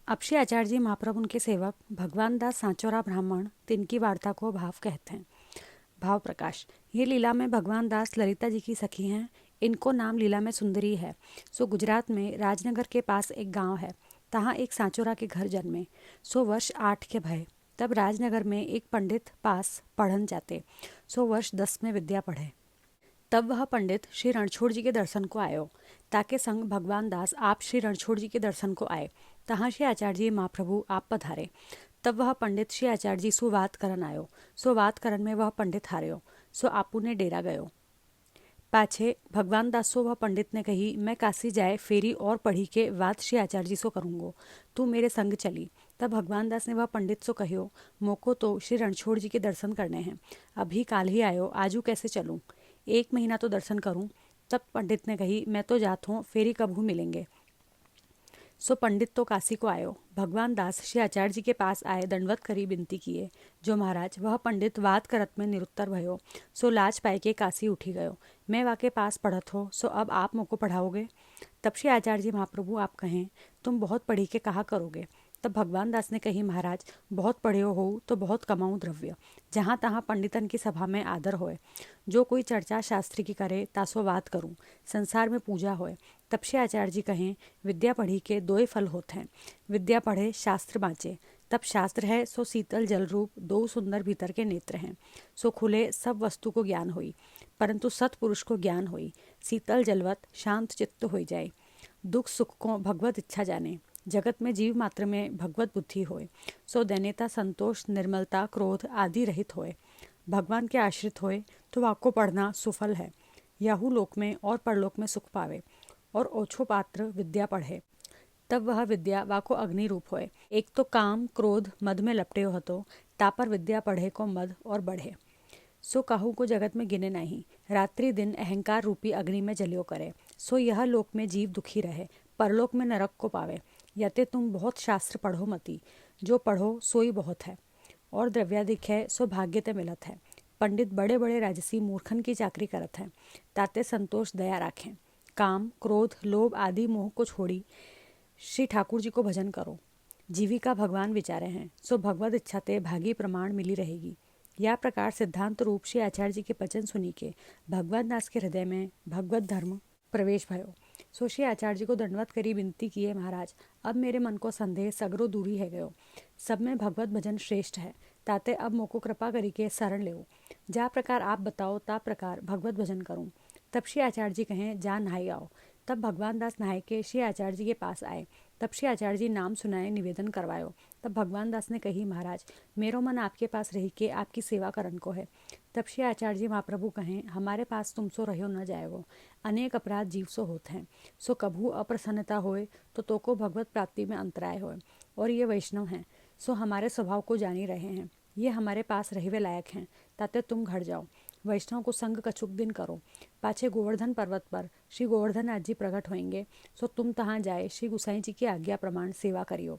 अब श्री आचार्य जी महाप्रभु उनके सेवक भगवान दास सांचौरा ब्राह्मण तिनकी वार्ता को भाव कहते हैं। भाव प्रकाश। ये लीला में भगवान दास ललिता जी की सखी हैं। इनको नाम लीला में सुंदरी है। सो गुजरात में राजनगर के पास एक गांव है। तहाँ एक सांचौरा के घर जन्मे। सो वर्ष 8 के भय। तब राजनगर में एक पंडित पास पढ़न जाते। सो वर्ष 10 में विद्या पढ़े। तब वह पंडित श्री रणछोड़ जी के दर्शन को आयो। ताके संग भगवान दास आप श्री रणछोड़ जी के दर्शन को आए। तहाँ श्री आचार्य जी महाप्रभु आप पधारे। तब वह पंडित श्री आचार्य जी सो बात करन आयो। सो बात करन में वह पंडित हार्यो। सो आपू ने डेरा गयो। पाछे भगवान दास सो वह पंडित ने कही, मैं काशी जाए फेरी और पढ़ी के बात श्री आचार्य जी सो करूँगो। तू मेरे संग चली। तब भगवान दास ने वह पंडित सो कहियो, मोको तो श्री रणछोड़ जी के दर्शन करने हैं। अभी काल ही आयो, आजू कैसे चलूँ? 1 महीना तो दर्शन करूं। तब पंडित ने कही, मैं तो जात हूँ, फेरी कबहू मिलेंगे। सो पंडित तो काशी को आयो। भगवान दास श्री आचार्य जी के पास आए, दंडवत करी बिनती किए। जो महाराज वह पंडित बात करत में निरुत्तर भयो। सो लाज पाए के काशी उठी गयो। मैं वाके पास पढ़त हो, सो अब आप मोको पढ़ाओगे? तब श्री आचार्य जी महाप्रभु आप कहें, तुम बहुत पढ़ी के कहा करोगे? तब भगवान दास ने कही, महाराज बहुत पढ़्यो हो तो बहुत कमाऊँ द्रव्य। जहाँ तहाँ पंडितन की सभा में आदर होए। जो कोई चर्चा शास्त्र की करे तासो बात करूँ। संसार में पूजा होए। तब श्री आचार्य जी कहें, विद्या पढ़ी के 2 फल होते हैं। विद्या पढ़े शास्त्र बाँचे। तब शास्त्र है सो शीतल जल रूप 2 सुंदर भीतर के नेत्र हैं। सो खुले सब वस्तु को ज्ञान होई, परंतु सतपुरुष को ज्ञान होई। शीतल जलवत शांत चित्त हो जाए। दुख सुख को भगवत इच्छा जाने। जगत में जीव मात्र में भगवत बुद्धि होए। सो दैन्यता संतोष निर्मलता क्रोध आदि रहित होए। भगवान के आश्रित होए तो वाको पढ़ना सुफल है। याहू लोक में और परलोक में सुख पावे। और ओछो पात्र विद्या पढ़े तब वह विद्या वाको अग्नि रूप होए। एक तो काम क्रोध मद में लपटे हतो, तापर विद्या पढ़े को मद और बढ़े। सो काहू को जगत में गिने नहीं। रात्रि दिन अहंकार रूपी अग्नि में जलियो करे। सो यह लोक में जीव दुखी रहे, परलोक में नरक को पावे। यते तुम बहुत शास्त्र पढ़ो मती। जो पढ़ो सोई बहुत है। और द्रव्याधिक है सो भाग्य ते मिलत है। पंडित बड़े बड़े राजसी मूर्खन की चाकरी करत हैं। ताते संतोष दया राखें। काम क्रोध लोभ आदि मोह को छोड़ी श्री ठाकुर जी को भजन करो। जीविका भगवान विचारे हैं, सो भगवत इच्छा ते भागी प्रमाण मिली रहेगी। या प्रकार सिद्धांत रूप श्री आचार्य जी के वचन सुनी के भगवान दास के हृदय में भगवत धर्म प्रवेश भयो। सो श्री आचार्य जी को दंडवत करी विनती किए, महाराज अब मेरे मन को संदेह सगरो दूरी है गयो। सब में भगवत भजन श्रेष्ठ है। ताते अब मोको कृपा करी के शरण लेओ। जा प्रकार आप बताओ ता प्रकार भगवत भजन करूं। तब श्री आचार्य जी कहें, जा नहाई आओ। तब भगवान दास नहाए के श्री आचार्य जी के पास आए। तब श्री आचार्य जी नाम सुनाए निवेदन करवायो। तब भगवान दास ने कही, महाराज मेरो मन आपके पास रही के आपकी सेवा करन को है। तब श्री आचार्य जी महाप्रभु कहें, हमारे पास तुम सो रहो न जाएगो। अनेक अपराध जीव सो होते हैं। सो कभू अप्रसन्नता होए तो तोको भगवत प्राप्ति में अंतराय होए। और ये वैष्णव हैं, सो हमारे स्वभाव को जानी रहे हैं। ये हमारे पास रहवे लायक हैं। ताते तुम घर जाओ। वैष्णव को संग कछुक दिन करो। पाछे गोवर्धन पर्वत पर श्री गोवर्धननाथ जी प्रकट होंगे। सो तुम तहाँ जाए श्री गुसाई जी की आज्ञा प्रमाण सेवा करियो।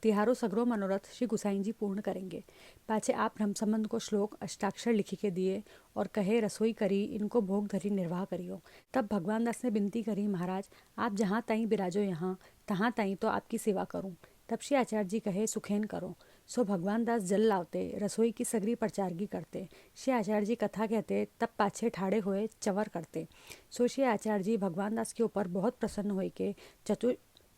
तिहारो सगरो मनोरथ श्री गुसाई जी पूर्ण करेंगे। पाछे आप ब्रह्म संबंध को श्लोक अष्टाक्षर लिखी के दिए और कहे, रसोई करी इनको भोग धरी निर्वाह करियो। तब भगवान दास ने विनती करी, महाराज आप जहाँ ताई बिराजो यहाँ तहाँ ताई तो आपकी सेवा करूँ। तब श्री आचार्य जी कहे, सुखेन करो। सो भगवान दास जल लावते, रसोई की सगरी प्रचारगी करते। श्री आचार्य जी कथा कहते, तब पाछे ठाड़े हुए चवर करते। सो श्री आचार्य जी भगवान दास के ऊपर बहुत प्रसन्न हुए के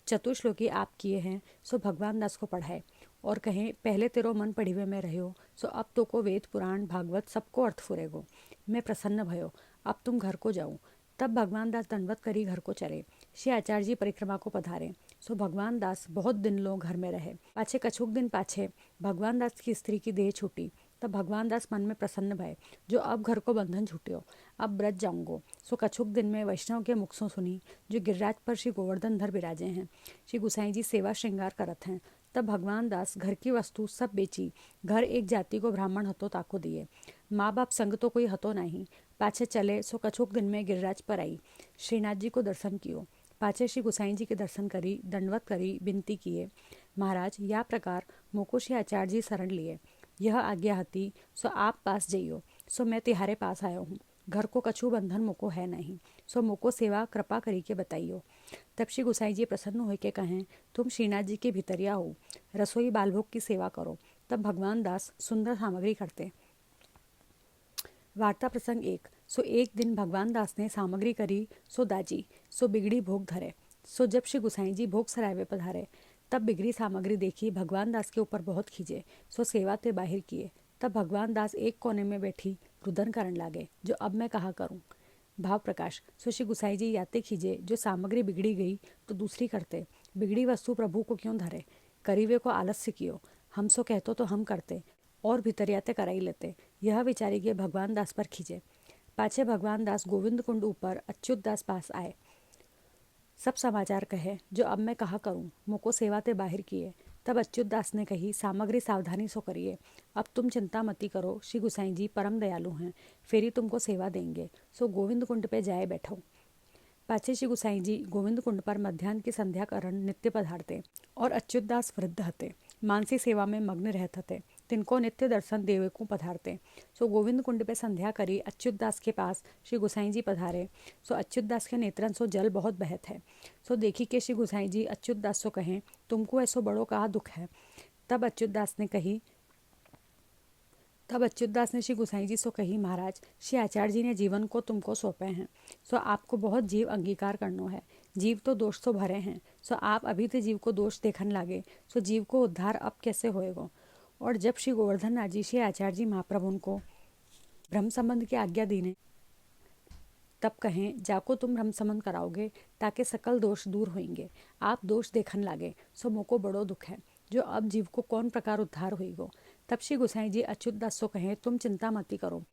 चतुश्लोकी आप किए हैं। सो भगवान दास को पढ़ाए और कहें, पहले तेरो मन पढ़िवे में रहो। सो अब तो को वेद पुराण भागवत सबको अर्थ फुरेगो। मैं प्रसन्न भयो, अब तुम घर को जाऊँ। तब भगवान दास दंडवत करी घर को चले। श्री आचार्य जी परिक्रमा को पधारे। सो भगवान दास बहुत दिन लोग घर में रहे। पाछे कछुक दिन पाछे भगवान दास की स्त्री की देह छूटी। तब भगवान दास मन में प्रसन्न भय, जो अब घर को बंधन छूट्यो, अब ब्रज जाऊंगो। सो कछुक दिन में वैष्णव के मुख सो सुनी, जो गिरिराज पर श्री गोवर्धन धर विराजे हैं। श्री गुसाई जी सेवा श्रृंगार करत हैं। तब भगवान दास घर की वस्तु सब बेची, घर एक जाति को ब्राह्मण हतो ताको दिए। माँ बाप संग तो कोई हतो नहीं। पाछे चले सो कछुक दिन में गिरिराज पर आई। श्रीनाथ जी को दर्शन कियो। पाछे श्री गुसाई जी के दर्शन करी, दंडवत करी, विनती किए, महाराज या प्रकार मोको श्री आचार्य जी शरण लिए। यह आज्ञा हती सो आप पास जइयो। सो मैं तिहारे पास आयो हूँ। घर को कछु बंधन मोको है नहीं। सो मोको सेवा कृपा करी के बताइयो। तब श्री गोसाई जी प्रसन्न हुए के कहें, तुम श्रीनाथ जी के भितरिया हो, रसोई बालभोग की सेवा करो। तब भगवान दास सुंदर सामग्री करते। वार्ता प्रसंग 1। सो एक दिन भगवान दास ने सामग्री करी सो दाजी, सो बिगड़ी भोग धरे। सो जब श्री गोसाई जी भोग सराय में पधारे, तब बिगड़ी सामग्री देखी भगवान दास के ऊपर बहुत खींचे, सो सेवा ते बाहिर किए। तब भगवान दास एक कोने में बैठी रुदन करने लागे, जो अब मैं कहा करूं। भाव प्रकाश। सो श्री गोसाई जी याते खींचे, जो सामग्री बिगड़ी गई तो दूसरी करते। बिगड़ी वस्तु प्रभु को क्यों धरे, करीवे को आलस्य कियो। हम सो कहतो तो हम करते, और भितरियाते कराई लेते। यह विचारी के भगवान दास पर खींचे। पाछे भगवान दास गोविंद कुंड ऊपर अच्युत दास पास आए। सब समाचार कहे, जो अब मैं कहा करूं। मुको सेवा ते बाहर किए। तब अच्युत दास ने कही, सामग्री सावधानी सो करिए। अब तुम चिंता मती करो, श्री गोसाई जी परम दयालु हैं, फेरी तुमको सेवा देंगे। सो गोविंद कुंड पे जाए बैठो। पाछे श्री गोसाई जी गोविंद कुंड पर मध्यान्ह की संध्या करण नित्य पधारते, और अच्युत दास वृद्ध हते, मानसी सेवा में मग्न रहत हते। तिनको नित्य दर्शन देवे को पधारते। सो गोविंद कुंड पे संध्या करी अच्युत दास के पास श्री गोसाई जी पधारे। सो अच्युत दास के नेत्रन सो जल बहुत बहत है। सो देखी के श्री गोसाई जी अच्युत दास सो कहें, तुमको ऐसो बड़ो कहा दुख है। तब अच्युत दास ने श्री गोसाई जी सो कही, महाराज श्री आचार्य जी ने जीवन को तुमको सौंपे हैं, सो आपको बहुत जीव अंगीकार करनो है। जीव तो दोष तो भरे हैं, सो आप अभी तो जीव को दोष देखन लागे, सो जीव को उद्धार अब कैसे होएगो। और जब श्री गोवर्धन नाथ जी श्री आचार्य जी महाप्रभु को ब्रह्म संबंध की आज्ञा दीने, तब कहें, जाको तुम ब्रह्म संबंध कराओगे, ताकि सकल दोष दूर होंगे। आप दोष देखन लागे, सो मोको बड़ो दुख है, जो अब जीव को कौन प्रकार उद्धार होइगो। तब श्री गोसाई जी अच्युत दास सो कहें, तुम चिंता मती करो,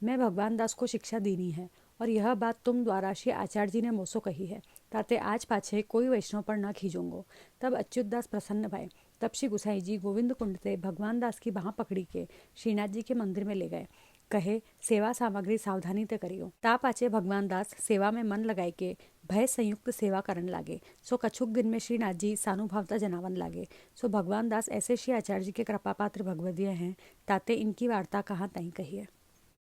मैं भगवान दास को शिक्षा दीनी है, और यह बात तुम द्वारा श्री आचार्य जी ने मोसो कही है, ताते आज पाछे कोई वैष्णव पर न खींचूंगो। तब अच्युत दास प्रसन्न भय। तब श्री गोसाई जी गोविंद कुंड से भगवान दास की बाह पकड़ी के श्रीनाथ जी के मंदिर में ले गए। कहे, सेवा सामग्री सावधानी ते करियो। ता पाचे भगवान दास सेवा में मन लगाए के भय संयुक्त सेवा करने लागे। सो कछुक दिन में श्रीनाथ जी सानुभावता जनावन लागे। सो भगवान दास ऐसे श्री आचार्य जी के कृपा पात्र भगवदीय हैं, ताते इनकी वार्ता कहाँ तहीं कही है।